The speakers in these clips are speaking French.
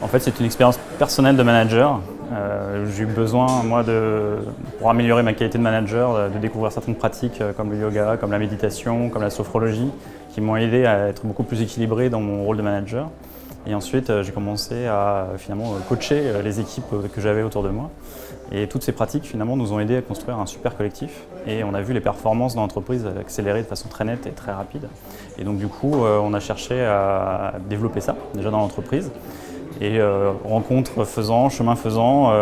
En fait, c'est une expérience personnelle de manager. J'ai eu besoin, moi, pour améliorer ma qualité de manager, de découvrir certaines pratiques comme le yoga, comme la méditation, comme la sophrologie, qui m'ont aidé à être beaucoup plus équilibré dans mon rôle de manager. Et ensuite, j'ai commencé à finalement coacher les équipes que j'avais autour de moi. Et toutes ces pratiques, finalement, nous ont aidé à construire un super collectif. Et on a vu les performances dans l'entreprise accélérer de façon très nette et très rapide. Et donc, du coup, on a cherché à développer ça, déjà dans l'entreprise. Et rencontre faisant, chemin faisant,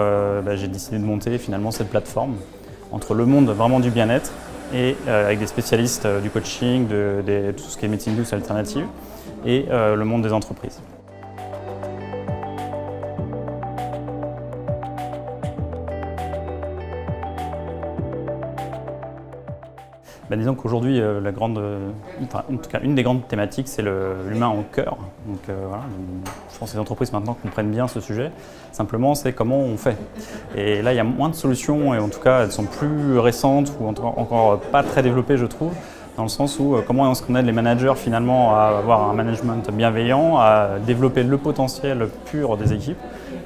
j'ai décidé de monter finalement cette plateforme entre le monde vraiment du bien-être et avec des spécialistes du coaching, de tout ce qui est médecine douce alternative et le monde des entreprises. Disons qu'aujourd'hui, en tout cas, une des grandes thématiques, c'est l'humain au cœur. Donc, voilà, je pense que les entreprises maintenant comprennent bien ce sujet. Simplement, c'est comment on fait. Et là, il y a moins de solutions, et en tout cas, elles sont plus récentes ou encore pas très développées, je trouve, dans le sens où comment est-ce qu'on aide les managers finalement à avoir un management bienveillant, à développer le potentiel pur des équipes,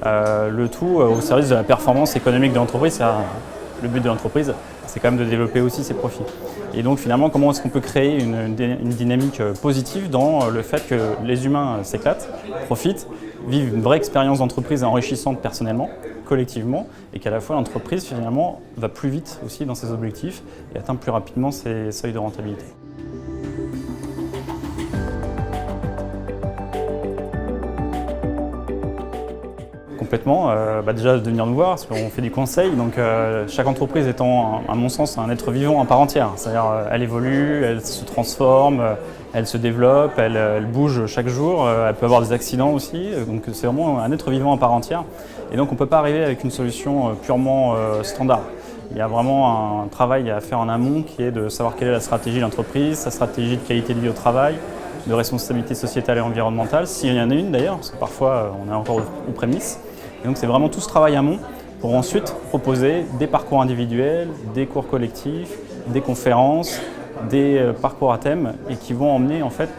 le tout au service de la performance économique de l'entreprise. Le but de l'entreprise, c'est quand même de développer aussi ses profits. Et donc finalement, comment est-ce qu'on peut créer une dynamique positive dans le fait que les humains s'éclatent, profitent, vivent une vraie expérience d'entreprise enrichissante personnellement, collectivement, et qu'à la fois l'entreprise finalement va plus vite aussi dans ses objectifs et atteint plus rapidement ses seuils de rentabilité. Complètement, déjà de venir nous voir, parce qu'on fait du conseil, donc chaque entreprise étant, à mon sens, un être vivant à part entière. C'est-à-dire elle évolue, elle se transforme, elle se développe, elle bouge chaque jour, elle peut avoir des accidents aussi, donc c'est vraiment un être vivant à part entière. Et donc on ne peut pas arriver avec une solution purement standard. Il y a vraiment un travail à faire en amont qui est de savoir quelle est la stratégie de l'entreprise, sa stratégie de qualité de vie au travail, de responsabilité sociétale et environnementale, s'il y en a une d'ailleurs, parce que parfois on est encore aux prémices. Et donc c'est vraiment tout ce travail amont pour ensuite proposer des parcours individuels, des cours collectifs, des conférences, des parcours à thème et qui vont emmener en fait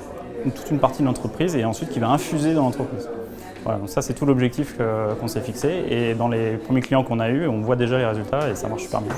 toute une partie de l'entreprise et ensuite qui va infuser dans l'entreprise. Voilà, donc ça c'est tout l'objectif qu'on s'est fixé et dans les premiers clients qu'on a eus, on voit déjà les résultats et ça marche super bien.